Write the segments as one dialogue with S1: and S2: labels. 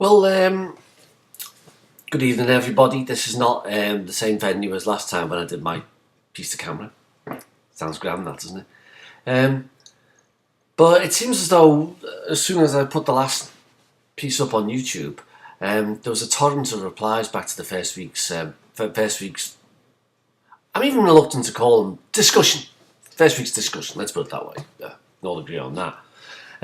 S1: Well, good evening, everybody. This is not the same venue as last time when I did my piece to camera. Sounds grand, that, doesn't it? But it seems as though as soon as I put the last piece up on YouTube, there was a torrent of replies back to the first week's. I'm even reluctant to call them discussion. First week's discussion. Let's put it that way. We all agree on that.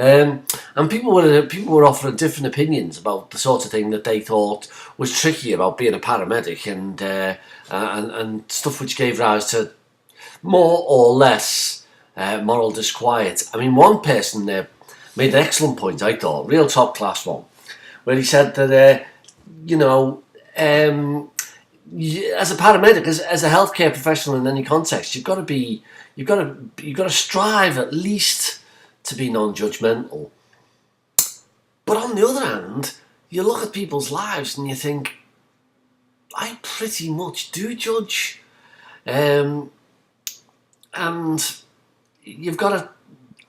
S1: And people were offering different opinions about the sort of thing that they thought was tricky about being a paramedic, and stuff which gave rise to more or less moral disquiet. I mean, one person made an excellent point, I thought, real top class one, where he said that as a paramedic, as a healthcare professional in any context, you've got to strive at least to be non-judgmental. But on the other hand, you look at people's lives and you think, I pretty much do judge. And you've got to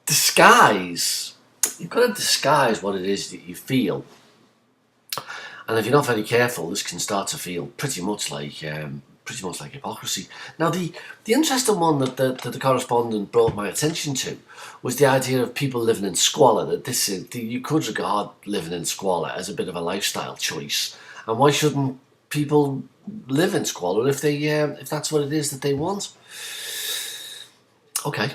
S1: disguise what it is that you feel. And if you're not very careful, this can start to feel pretty much like hypocrisy. Now, the interesting one that the correspondent brought my attention to was the idea of people living in squalor. That you could regard living in squalor as a bit of a lifestyle choice, and why shouldn't people live in squalor if that's what it is that they want? Okay.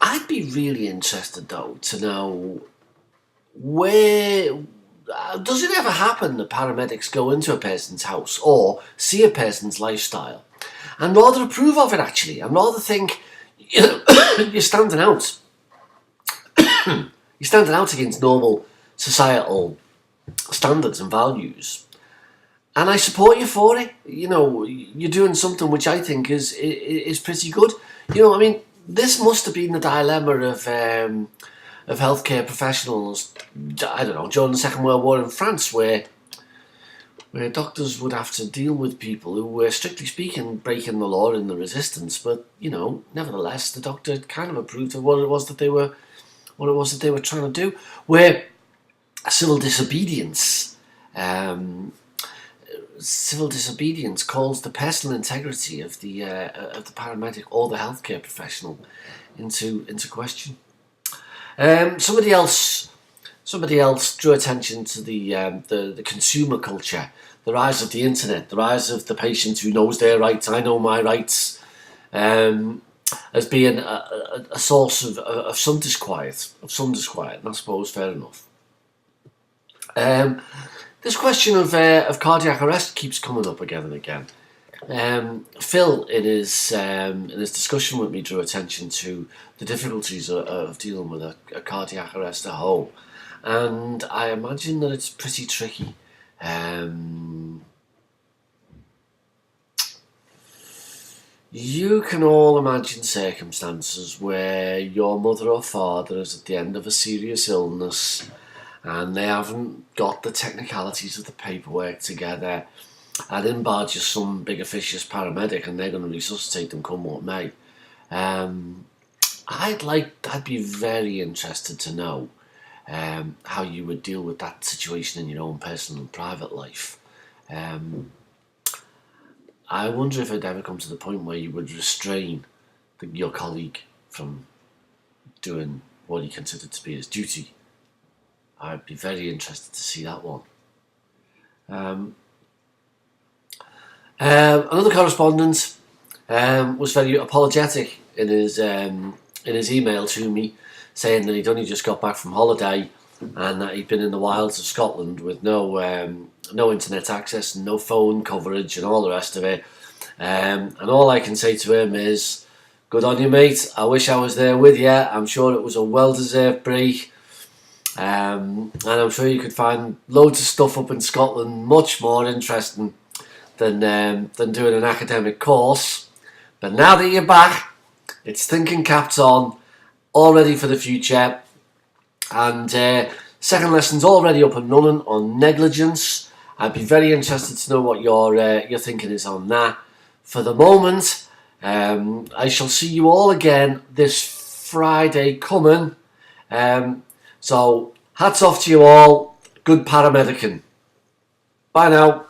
S1: I'd be really interested though to know where. Does it ever happen that paramedics go into a person's house or see a person's lifestyle and rather approve of it, actually, and rather think you're standing out? You're standing out against normal societal standards and values, and I support you for it. You're doing something which I think is pretty good. I mean, this must have been the dilemma of healthcare professionals, I don't know, during the Second World War in France, where doctors would have to deal with people who were, strictly speaking, breaking the law in the resistance, but nevertheless, the doctor kind of approved of what it was that they were trying to do. Where civil disobedience calls the personal integrity of the paramedic or the healthcare professional into question. Somebody else drew attention to the consumer culture, the rise of the internet, the rise of the patient who knows their rights. I know my rights, as being a source of some disquiet, and I suppose fair enough. This question of cardiac arrest keeps coming up again and again. Phil, in his discussion with me, drew attention to the difficulties of dealing with a cardiac arrest at home, and I imagine that it's pretty tricky. You can all imagine circumstances where your mother or father is at the end of a serious illness and they haven't got the technicalities of the paperwork together, and in barges some big officious paramedic and they're going to resuscitate them come what may. I'd be very interested to know how you would deal with that situation in your own personal and private life. I wonder if it'd ever come to the point where you would restrain your colleague from doing what he considered to be his duty. I'd be very interested to see that one. Another correspondent was very apologetic in his email to me, saying that he'd only just got back from holiday and that he'd been in the wilds of Scotland with no internet access and no phone coverage and all the rest of it. And all I can say to him is, good on you, mate. I wish I was there with you. I'm sure it was a well-deserved break. And I'm sure you could find loads of stuff up in Scotland much more interesting than doing an academic course. But now that you're back, it's thinking caps on, all ready for the future, and second lesson's already up and running on negligence. I'd be very interested to know what your thinking is on that. For the moment, I shall see you all again this Friday coming. So Hats off to you all. Good paramedicing. Bye now.